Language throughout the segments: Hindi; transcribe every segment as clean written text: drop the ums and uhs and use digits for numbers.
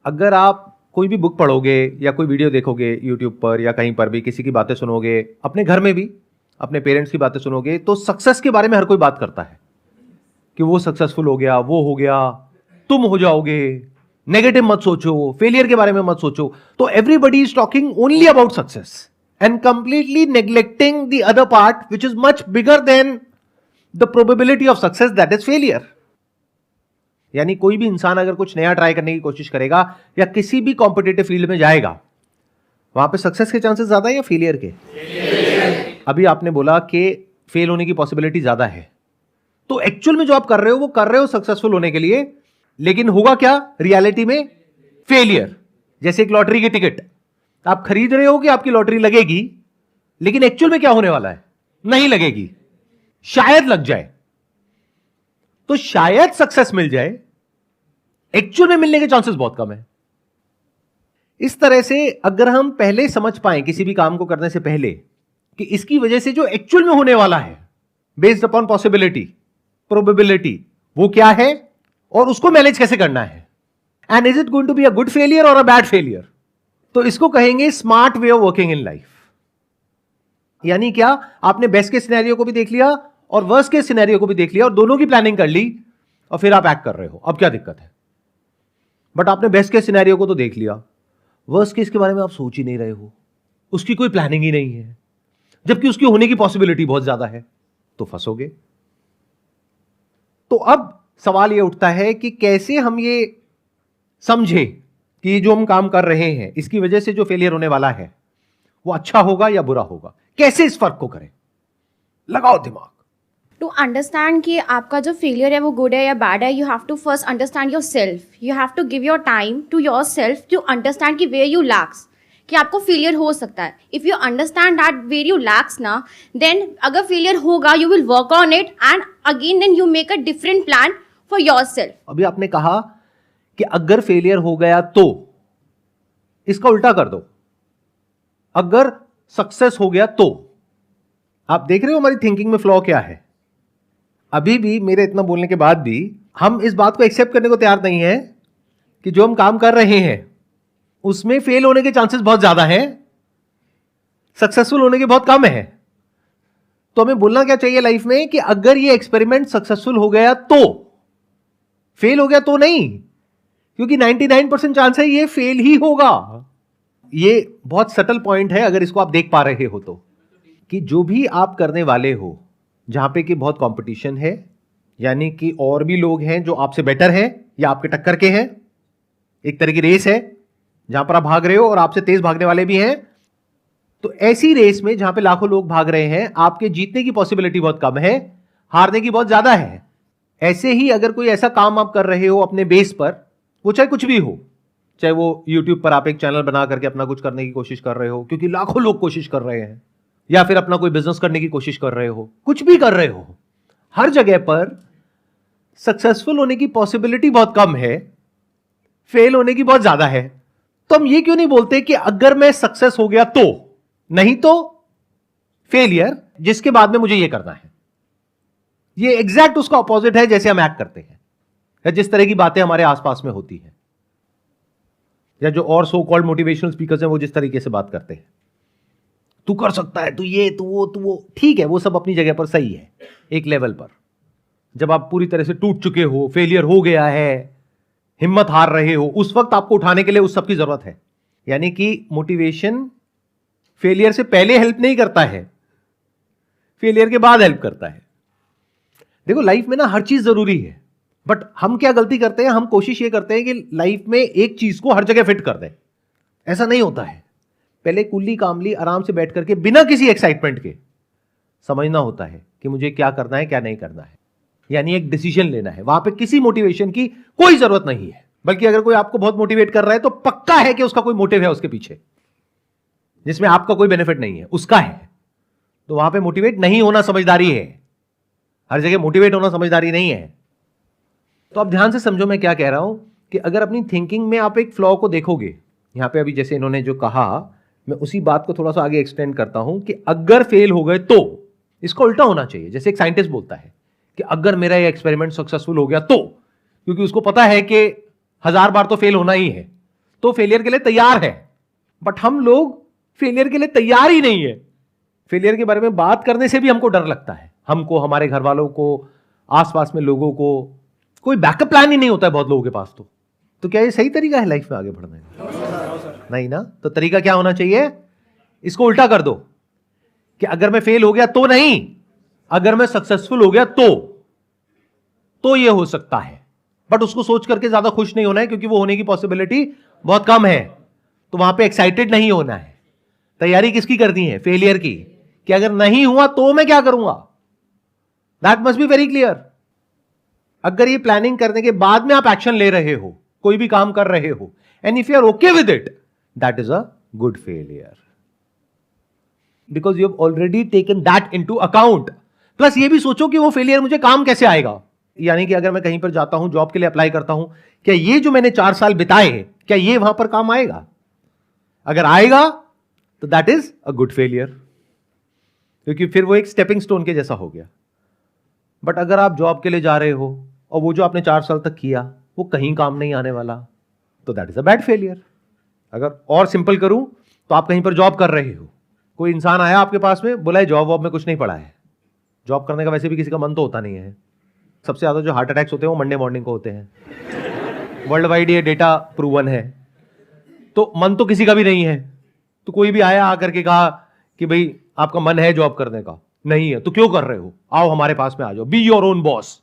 अगर आप कोई भी बुक पढ़ोगे या कोई वीडियो देखोगे यूट्यूब पर या कहीं पर भी, किसी की बातें सुनोगे, अपने घर में भी अपने पेरेंट्स की बातें सुनोगे, तो सक्सेस के बारे में हर कोई बात करता है कि वो सक्सेसफुल हो गया, वो हो गया, तुम हो जाओगे, नेगेटिव मत सोचो, फेलियर के बारे में मत सोचो। तो everybody is talking only about success and completely neglecting the other part which is much bigger than the probability of success, that is failure. यानी कोई भी इंसान अगर कुछ नया ट्राई करने की कोशिश करेगा या किसी भी कॉम्पिटिटिव फील्ड में जाएगा, वहां पे सक्सेस के चांसेस ज्यादा है या फेलियर के? अभी आपने बोला कि फेल होने की पॉसिबिलिटी ज्यादा है, तो एक्चुअल में जो आप कर रहे हो वो कर रहे हो सक्सेसफुल होने के लिए, लेकिन होगा क्या रियलिटी में? फेलियर। जैसे एक लॉटरी की टिकट आप खरीद रहे हो कि आपकी लॉटरी लगेगी, लेकिन एक्चुअल में क्या होने वाला है? नहीं लगेगी, शायद लग जाए। तो शायद सक्सेस मिल जाए, एक्चुअल में मिलने के चांसेस बहुत कम है। इस तरह से अगर हम पहले समझ पाएं किसी भी काम को करने से पहले कि इसकी वजह से जो एक्चुअल में होने वाला है, बेस्ड अपॉन पॉसिबिलिटी, प्रोबेबिलिटी, वो क्या है और उसको मैनेज कैसे करना है, and is it going to be a good failure और अ बैड फेलियर, तो इसको कहेंगे smart way of working in life. यानी क्या? आपने बेस्ट के सिनेरियो को भी देख लिया और वर्स्ट के सिनेरियो को भी देख लिया और दोनों की प्लानिंग कर ली और फिर आप एक्ट कर रहे हो। अब क्या दिक्कत है? बट आपने बेस्ट के सिनेरियो को तो देख लिया, वर्स्ट केस के बारे में आप सोच ही नहीं रहे हो, उसकी कोई प्लानिंग ही नहीं है, जबकि उसकी होने की पॉसिबिलिटी बहुत ज्यादा है, तो फंसोगे। तो अब सवाल यह उठता है कि कैसे हम ये समझे कि जो हम काम कर रहे हैं इसकी वजह से जो फेलियर होने वाला है वो अच्छा होगा या बुरा होगा, कैसे इस फर्क को करें? लगाओ दिमाग। टू अंडरस्टैंड कि आपका जो फेलियर है वो गुड है या बैड है, you have to first understand your self. You have to give your time to your self to understand कि वेयर यू लैक्स, कि आपको फेलियर हो सकता है। If you understand that where you lacks ना, देन अगर फेलियर होगा you will work on it and again then you make a different plan for your self. अभी आपने कहा कि अगर फेलियर हो गया तो, इसका उल्टा कर दो, अगर सक्सेस हो गया तो। आप देख रहे हो हमारी थिंकिंग में फ्लॉ क्या है? अभी भी मेरे इतना बोलने के बाद भी हम इस बात को एक्सेप्ट करने को तैयार नहीं है कि जो हम काम कर रहे हैं उसमें फेल होने के चांसेस बहुत ज्यादा हैं, सक्सेसफुल होने के बहुत कम है। तो हमें बोलना क्या चाहिए लाइफ में कि अगर ये एक्सपेरिमेंट सक्सेसफुल हो गया तो, फेल हो गया तो नहीं, क्योंकि 99% चांस है ये फेल ही होगा। ये बहुत सटल पॉइंट है अगर इसको आप देख पा रहे हो तो, कि जो भी आप करने वाले हो जहां पे कि बहुत कंपटीशन है, यानी कि और भी लोग हैं जो आपसे बेटर हैं या आपके टक्कर के हैं, एक तरह की रेस है जहां पर आप भाग रहे हो और आपसे तेज भागने वाले भी हैं, तो ऐसी रेस में जहां पे लाखों लोग भाग रहे हैं, आपके जीतने की पॉसिबिलिटी बहुत कम है, हारने की बहुत ज्यादा है। ऐसे ही अगर कोई ऐसा काम आप कर रहे हो अपने बेस पर, वो चाहे कुछ भी हो, चाहे वो यूट्यूब पर आप एक चैनल बना करके अपना कुछ करने की कोशिश कर रहे हो क्योंकि लाखों लोग कोशिश कर रहे हैं, या फिर अपना कोई बिजनेस करने की कोशिश कर रहे हो, कुछ भी कर रहे हो, हर जगह पर सक्सेसफुल होने की पॉसिबिलिटी बहुत कम है, फेल होने की बहुत ज्यादा है। तो हम ये क्यों नहीं बोलते कि अगर मैं सक्सेस हो गया तो, नहीं तो फेलियर, जिसके बाद में मुझे ये करना है। ये एग्जैक्ट उसका ऑपोजिट है जैसे हम एक्ट करते हैं या जिस तरह की बातें हमारे आसपास में होती हैं, या जो और सो कॉल्ड मोटिवेशनल स्पीकर्स हैं वो जिस तरीके से बात करते हैं, तू कर सकता है, तू ये, तू वो, ठीक है, वो सब अपनी जगह पर सही है एक लेवल पर। जब आप पूरी तरह से टूट चुके हो, फेलियर हो गया है, हिम्मत हार रहे हो, उस वक्त आपको उठाने के लिए उस सब की जरूरत है। यानी कि मोटिवेशन फेलियर से पहले हेल्प नहीं करता है, फेलियर के बाद हेल्प करता है। देखो लाइफ में ना हर चीज जरूरी है, बट हम क्या गलती करते हैं, हम कोशिश ये करते हैं कि लाइफ में एक चीज को हर जगह फिट कर दें। ऐसा नहीं होता है। पहले कुल्ली कामली आराम से बैठ करके बिना किसी एक्साइटमेंट के समझना होता है कि मुझे क्या करना है, क्या नहीं करना है, यानी एक डिसीजन लेना है। वहां पे किसी मोटिवेशन की कोई जरूरत नहीं है, बल्कि अगर कोई आपको बहुत मोटिवेट कर रहा है तो पक्का है कि उसका कोई मोटिव है उसके पीछे, जिसमें आपका कोई बेनिफिट नहीं है, उसका है। तो वहां पे मोटिवेट नहीं होना समझदारी है, हर जगह मोटिवेट होना समझदारी नहीं है। तो आप ध्यान से समझो मैं क्या कह रहा हूं, कि अगर अपनी थिंकिंग में आप एक फ्लॉ को देखोगे, यहां पे अभी जैसे इन्होंने जो कहा, मैं उसी बात को थोड़ा सा आगे एक्सटेंड करता हूं कि अगर फेल हो गए तो, इसका उल्टा होना चाहिए। जैसे एक साइंटिस्ट बोलता है कि अगर मेरा ये एक्सपेरिमेंट सक्सेसफुल हो गया तो, क्योंकि उसको पता है कि 1000 बार तो फेल होना ही है, तो फेलियर के लिए तैयार है। बट हम लोग फेलियर के लिए तैयार ही नहीं है। फेलियर के बारे में बात करने से भी हमको डर लगता है, हमको, हमारे घर वालों को, आसपास में लोगों को। कोई बैकअप प्लान ही नहीं होता है बहुत लोगों के पास। तो क्या ये सही तरीका है लाइफ में आगे बढ़ने का? नहीं ना। तो तरीका क्या होना चाहिए? इसको उल्टा कर दो कि अगर मैं फेल हो गया तो नहीं, अगर मैं सक्सेसफुल हो गया तो ये हो सकता है। बट उसको सोच करके ज्यादा खुश नहीं होना है, क्योंकि वो होने की पॉसिबिलिटी बहुत कम है। तो वहां पे एक्साइटेड नहीं होना है। तैयारी किसकी करनी है? फेलियर की, कि अगर नहीं हुआ तो मैं क्या करूंगा। That must be very clear. अगर ये प्लानिंग करने के बाद में आप एक्शन ले रहे हो, कोई भी काम कर रहे हो, and if you are okay with it, that is a good failure, because you have already taken that into account. Plus ये भी सोचो कि वो फेलियर मुझे काम कैसे आएगा। यानी कि अगर मैं कहीं पर जाता हूं, जॉब के लिए अप्लाई करता हूं, क्या ये जो मैंने 4 साल बिताए, क्या ये वहां पर काम आएगा? अगर आएगा तो that is a good failure, क्योंकि फिर वो एक स्टेपिंग स्टोन के जैसा हो गया। बट अगर आप जॉब के लिए जा रहे हो और वो जो आपने 4 साल तक किया वो कहीं काम नहीं आने वाला, तो that is a bad failure. अगर और सिंपल करूं तो आप कहीं पर जॉब कर रहे हो, कोई इंसान आया आपके पास में, बोला जॉब वॉब में कुछ नहीं पड़ा है। जॉब करने का वैसे भी किसी का मन तो होता नहीं है। सबसे ज्यादा जो हार्ट अटैक्स होते हैं वो मंडे मॉर्निंग को होते हैं। वर्ल्ड वाइड ये डेटा प्रूवन है। तो मन तो किसी का भी नहीं है। तो कोई भी आया आकर के कहा कि भाई आपका मन है जॉब करने का? नहीं है। तो क्यों कर रहे हो? आओ हमारे पास में आ जाओ, बी योर ओन बॉस।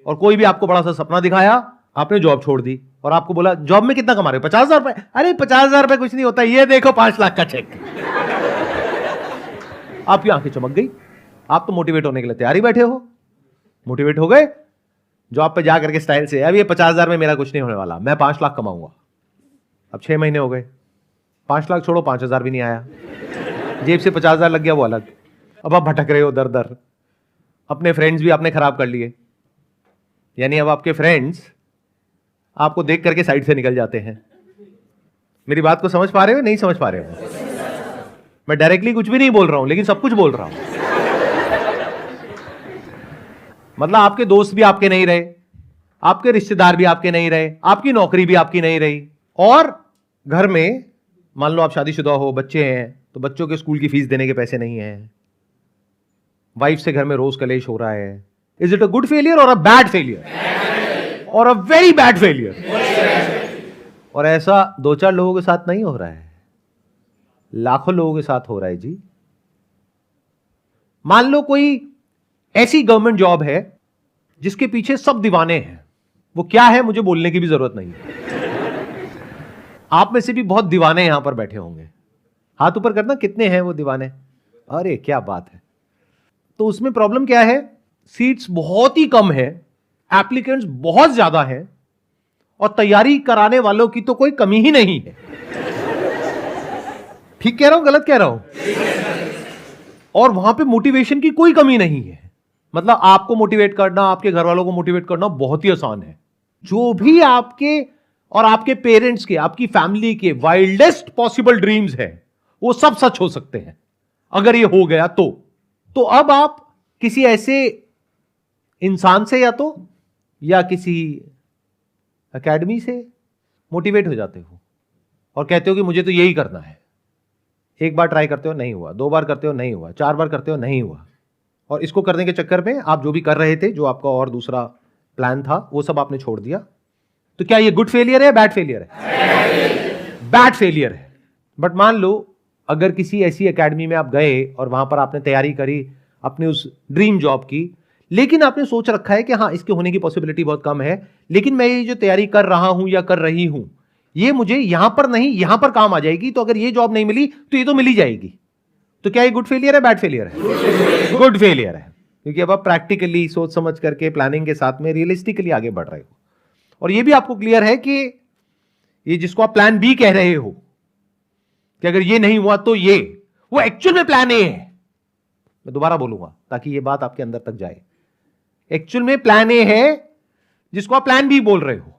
और कोई भी आपको बड़ा सा सपना दिखाया, आपने जॉब छोड़ दी और आपको बोला जॉब में कितना कमा रहे हो? 50,000 रुपए। अरे 50,000 रुपए कुछ नहीं होता, ये देखो 5 लाख का चेक। आपकी आंखें चमक गई। आप तो मोटिवेट होने के लिए तैयार ही बैठे हो। मोटिवेट हो गए, जॉब पे जाकर के स्टाइल से, अब ये 50,000 में मेरा कुछ नहीं होने वाला, मैं 5 लाख कमाऊंगा। अब 6 महीने हो गए, 5 लाख छोड़ो, 5,000 भी नहीं आया। जेब से 50,000 लग गया, वो अलग। अब आप भटक रहे हो दर दर। अपने फ्रेंड्स भी आपने खराब कर लिए। यानी अब आपके फ्रेंड्स आपको देख करके साइड से निकल जाते हैं। मेरी बात को समझ पा रहे हो? नहीं समझ पा रहे हो? मैं डायरेक्टली कुछ भी नहीं बोल रहा हूं, लेकिन सब कुछ बोल रहा हूं। मतलब आपके दोस्त भी आपके नहीं रहे, आपके रिश्तेदार भी आपके नहीं रहे, आपकी नौकरी भी आपकी नहीं रही, और घर में मान लो आप शादीशुदा हो, बच्चे हैं, तो बच्चों के स्कूल की फीस देने के पैसे नहीं हैं। वाइफ से घर में रोज कलेश हो रहा है। Is it a good failure और अ बैड फेलियर? और अ वेरी बैड फेलियर। और ऐसा 2-4 लोगों के साथ नहीं हो रहा है, लाखों लोगों के साथ हो रहा है जी। मान लो कोई ऐसी गवर्नमेंट जॉब है जिसके पीछे सब दीवाने हैं। वो क्या है मुझे बोलने की भी जरूरत नहीं है। आप में से भी बहुत दीवाने यहां पर बैठे होंगे। हाथ ऊपर करना, कितने हैं वो दीवाने? अरे क्या बात है। तो उसमें प्रॉब्लम क्या है? सीट्स बहुत ही कम है, एप्लीकेंट्स बहुत ज्यादा है, और तैयारी कराने वालों की तो कोई कमी ही नहीं है। ठीक कह रहा हूं, गलत कह रहा हूं? और वहां पे मोटिवेशन की कोई कमी नहीं है। मतलब आपको मोटिवेट करना, आपके घर वालों को मोटिवेट करना बहुत ही आसान है। जो भी आपके और आपके पेरेंट्स के, आपकी फैमिली के वाइल्डेस्ट पॉसिबल ड्रीम्स है, वो सब सच हो सकते हैं अगर ये हो गया तो अब आप किसी ऐसे इंसान से या किसी एकेडमी से मोटिवेट हो जाते हो और कहते हो कि मुझे तो यही करना है। एक बार ट्राई करते हो, नहीं हुआ। 2 बार करते हो, नहीं हुआ। 4 बार करते हो, नहीं हुआ। और इसको करने के चक्कर में आप जो भी कर रहे थे, जो आपका और दूसरा प्लान था, वो सब आपने छोड़ दिया। तो क्या ये गुड फेलियर है, बैड फेलियर है? बैड फेलियर है। बट मान लो अगर किसी ऐसी एकेडमी में आप गए और वहां पर आपने तैयारी करी अपने उस ड्रीम जॉब की, लेकिन आपने सोच रखा है कि हाँ इसके होने की पॉसिबिलिटी बहुत कम है, लेकिन मैं ये जो तैयारी कर रहा हूं या कर रही हूं, ये मुझे यहां पर नहीं यहां पर काम आ जाएगी। तो अगर ये जॉब नहीं मिली तो ये तो मिल ही जाएगी। तो क्या ये गुड फेलियर है, बैड फेलियर है? गुड फेलियर है, क्योंकि अब आप प्रैक्टिकली सोच समझ करके प्लानिंग के साथ में रियलिस्टिकली आगे बढ़ रहे हो। और ये भी आपको क्लियर है कि ये जिसको आप प्लान बी कह रहे हो कि अगर ये नहीं हुआ तो ये, वो एक्चुअल में प्लान ए है। मैं दोबारा बोलूंगा ताकि ये बात आपके अंदर तक जाए। एक्चुअल में प्लान ए है जिसको आप प्लान बी बोल रहे हो।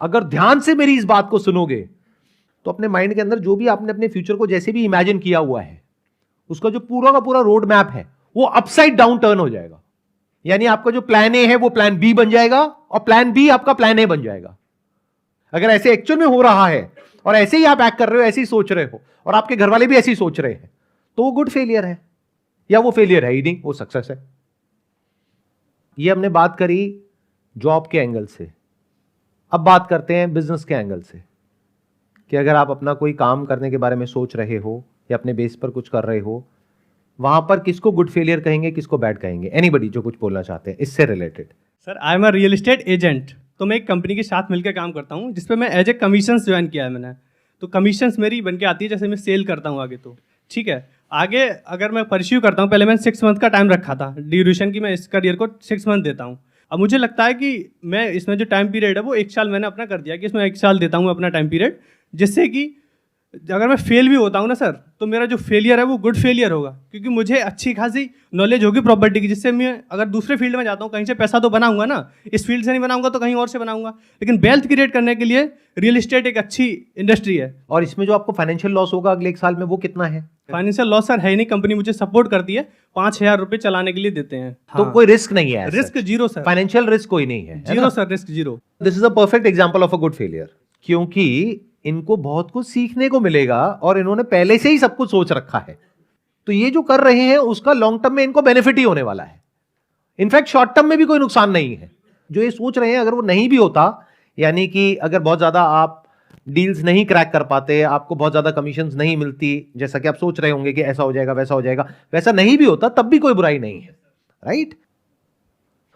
अगर ध्यान से मेरी इस बात को सुनोगे तो अपने माइंड के अंदर जो भी आपने अपने फ्यूचर को जैसे भी इमेजिन किया हुआ है, उसका जो पूरा का पूरा रोड मैप है वो अपसाइड डाउन टर्न हो जाएगा। यानी आपका जो प्लान ए है वो प्लान बी बन जाएगा और प्लान बी आपका प्लान ए बन जाएगा। अगर ऐसे एक्चुअल में हो रहा है और ऐसे ही आप एक्ट कर रहे हो, ऐसे ही सोच रहे हो और आपके घर वाले भी ऐसे ही सोच रहे हैं, तो वो गुड फेलियर है या वो फेलियर है ही नहीं, वो सक्सेस है। ये हमने बात करी जॉब के एंगल से। अब बात करते हैं बिजनेस के एंगल से कि अगर आप अपना कोई काम करने के बारे में सोच रहे हो या अपने बेस पर कुछ कर रहे हो, वहां पर किसको गुड फेलियर कहेंगे, किसको बैड कहेंगे? एनीबडी जो कुछ बोलना चाहते हैं इससे related. Sir I am a real estate agent, तो मैं एक कंपनी के साथ मिलकर काम करता हूँ जिसपे मैं एज ए कमीशंस ज्वाइन किया है मैंने। तो कमीशंस मेरी बन के आती है जैसे मैं सेल करता हूँ आगे, तो ठीक है। आगे अगर मैं परस्यू करता हूँ, पहले मैंने 6 मंथ का टाइम रखा था ड्यूरेशन की, मैं इस करियर को 6 मंथ देता हूँ। अब मुझे लगता है कि मैं इसमें जो टाइम पीरियड है वो 1 साल मैंने अपना कर दिया कि इसमें 1 साल देता हूँ अपना टाइम पीरियड, जिससे कि अगर मैं फेल भी होता हूँ ना सर, तो मेरा जो फेलियर है वो गुड फेलियर होगा, क्योंकि मुझे अच्छी खासी नॉलेज होगी प्रॉपर्टी की, जिससे मैं अगर दूसरे फील्ड में जाता हूँ कहीं से पैसा तो बनाऊंगा ना, इस फील्ड से नहीं बनाऊंगा तो कहीं और से बनाऊंगा। लेकिन वेल्थ क्रिएट करने के लिए रियल एस्टेट एक अच्छी इंडस्ट्री है। और इसमें जो आपको फाइनेंशियल लॉस होगा अगले 1 साल में, वो कितना है? फाइनेंशियल लॉस सर है ही नहीं, कंपनी मुझे सपोर्ट करती है, 5,000 रुपये चलाने के लिए देते हैं। तो कोई रिस्क नहीं है, risk zero sir, financial risk कोई नहीं है, zero sir, risk zero. This is a perfect example of a good failure, क्योंकि इनको बहुत कुछ सीखने को मिलेगा और इन्होंने पहले से ही सब कुछ सोच रखा है। तो ये जो कर रहे हैं उसका लॉन्ग टर्म में इनको बेनिफिट ही होने वाला है। इनफैक्ट शॉर्ट टर्म में भी कोई नुकसान नहीं है। जो ये सोच रहे हैं अगर वो नहीं भी होता, यानी कि अगर बहुत ज्यादा आप डील्स नहीं क्रैक कर पाते, आपको बहुत ज्यादा कमीशंस नहीं मिलती, जैसा कि आप सोच रहे होंगे कि ऐसा हो जाएगा वैसा हो जाएगा, वैसा नहीं भी होता तब भी कोई बुराई नहीं है, राइट?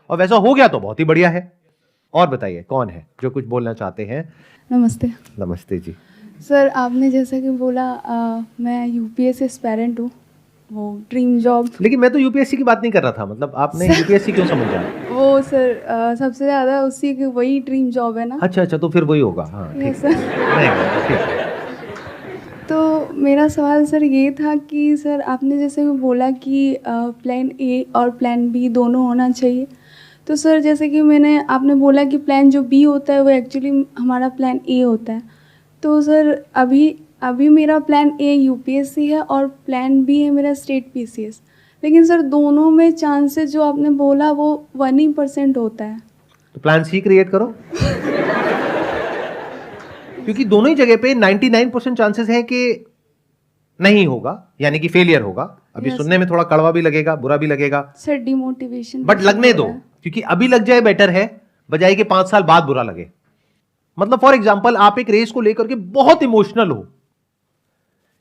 और वैसा हो गया तो बहुत ही बढ़िया है। और बताइए कौन है जो कुछ बोलना चाहते हैं? नमस्ते नमस्ते जी। सर, आपने जैसा कि बोला मैं यूपीएससी एस्पायरेंट हूँ, वो ड्रीम जॉब। लेकिन मैं तो यूपीएससी की बात नहीं कर रहा था, मतलब आपने यूपीएससी क्यों समझा? वो सर सबसे ज़्यादा उसी की वही ड्रीम जॉब है ना। अच्छा, तो फिर वही होगा। हाँ ठीक यस है। सर। नहीं, ठीक है। तो मेरा सवाल सर ये था कि सर आपने जैसे कि बोला कि प्लान ए और प्लान बी दोनों होना चाहिए। तो सर जैसे कि आपने बोला कि प्लान जो बी होता है वो एक्चुअली हमारा प्लान ए होता है। तो सर अभी मेरा प्लान ए यूपीएससी है और प्लान बी है मेरा स्टेट पीसीएस। लेकिन सर दोनों में चांसेस जो आपने बोला वो 1% होता है। तो प्लान सी क्रिएट करो। क्योंकि दोनों ही जगह पे 99% चांसेस है कि नहीं होगा, यानी कि फेलियर होगा। अभी Yes. सुनने में थोड़ा कड़वा भी लगेगा, बुरा भी लगेगा, सर डिमोटिवेशन बट लगने दो, क्योंकि अभी लग जाए बेटर है बजाय कि 5 साल बाद बुरा लगे। मतलब फॉर एग्जाम्पल आप एक रेस को लेकर के बहुत इमोशनल हो,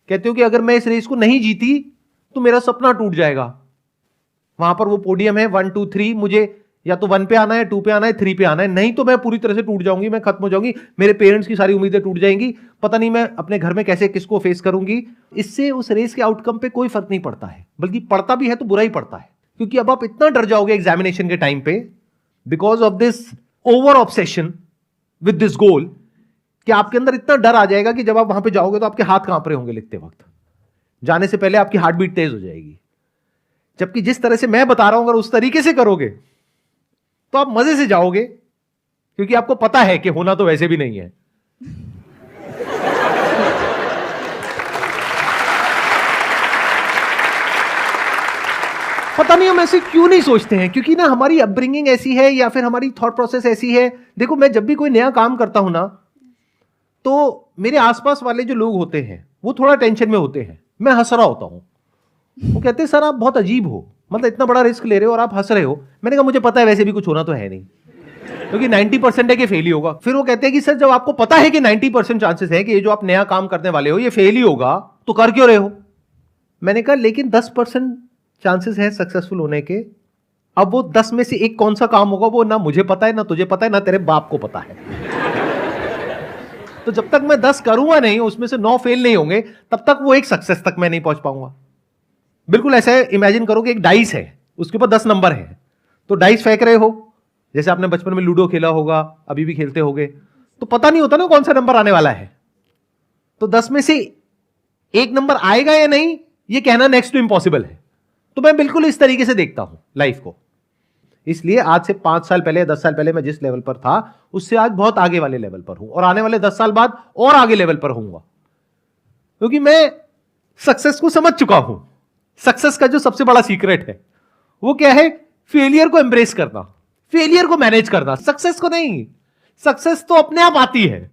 कहते हो कि अगर मैं इस रेस को नहीं जीती तो मेरा सपना टूट जाएगा। वहां पर वो पोडियम है 1 2 3, मुझे या तो 1 पे आना है, 2 पे आना है, 3 पे आना है, नहीं तो मैं पूरी तरह से टूट जाऊंगी, मैं खत्म हो जाऊंगी, मेरे पेरेंट्स की सारी उम्मीदें टूट जाएंगी, पता नहीं मैं अपने घर में कैसे किसको फेस करूंगी। इससे उस रेस के आउटकम पे कोई फर्क नहीं पड़ता है, बल्कि पड़ता भी है तो बुरा ही पड़ता है, क्योंकि अब आप इतना डर जाओगे एग्जामिनेशन के टाइम पे because of this over obsession with this goal, कि आपके अंदर इतना डर आ जाएगा कि जब आप वहां पे जाओगे तो आपके हाथ कांप रहे होंगे लिखते वक्त, जाने से पहले आपकी हार्ट बीट तेज हो जाएगी। जबकि जिस तरह से मैं बता रहा हूं अगर उस तरीके से करोगे तो आप मजे से जाओगे, क्योंकि आपको पता है कि होना तो वैसे भी नहीं है। पता नहीं हम ऐसे क्यों नहीं सोचते हैं, क्योंकि ना हमारी अपब्रिंगिंग ऐसी है या फिर हमारी थॉट प्रोसेस ऐसी है। देखो मैं जब भी कोई नया काम करता हूं ना, तो मेरे आसपास वाले जो लोग होते हैं वो थोड़ा टेंशन में होते हैं, मैं हंस रहा होता हूं। वो कहते हैं सर आप बहुत अजीब हो, मतलब इतना बड़ा रिस्क ले रहे हो और आप हंस रहे हो। मैंने कहा मुझे पता है वैसे भी कुछ होना तो है नहीं, क्योंकि 90% है कि फेल ही होगा। फिर वो कहते हैं कि सर जब आपको पता है कि 90% चांसेस है कि ये जो आप नया काम करने वाले हो ये फेल ही होगा, तो कर क्यों रहे हो? मैंने कहा लेकिन 10% चांसेस है सक्सेसफुल होने के। अब वो 10 में से एक कौन सा काम होगा वो ना मुझे पता है, ना तुझे पता है, ना तेरे बाप को पता है। तो जब तक मैं 10 करूंगा नहीं, उसमें से 9 फेल नहीं होंगे, तब तक वो एक सक्सेस तक मैं नहीं पहुंच पाऊंगा। बिल्कुल ऐसे इमेजिन करो कि एक डाइस है, उसके ऊपर 10 नंबर है, तो डाइस फेंक रहे हो, जैसे आपने बचपन में लूडो खेला होगा, अभी भी खेलते होगे, तो पता नहीं होता ना कौन सा नंबर आने वाला है। तो 10 में से एक नंबर आएगा या नहीं ये कहना नेक्स्ट टू इम्पॉसिबल है। तो मैं बिल्कुल इस तरीके से देखता हूं लाइफ को। इसलिए आज से 5 साल पहले, 10 साल पहले मैं जिस लेवल पर था उससे आज बहुत आगे वाले लेवल पर हूं, और आने वाले 10 साल बाद और आगे लेवल पर होऊंगा, क्योंकि मैं सक्सेस को समझ चुका हूं। सक्सेस का जो सबसे बड़ा सीक्रेट है वो क्या है? फेलियर को एम्ब्रेस करना, फेलियर को मैनेज करना, सक्सेस को नहीं। सक्सेस तो अपने आप आती है।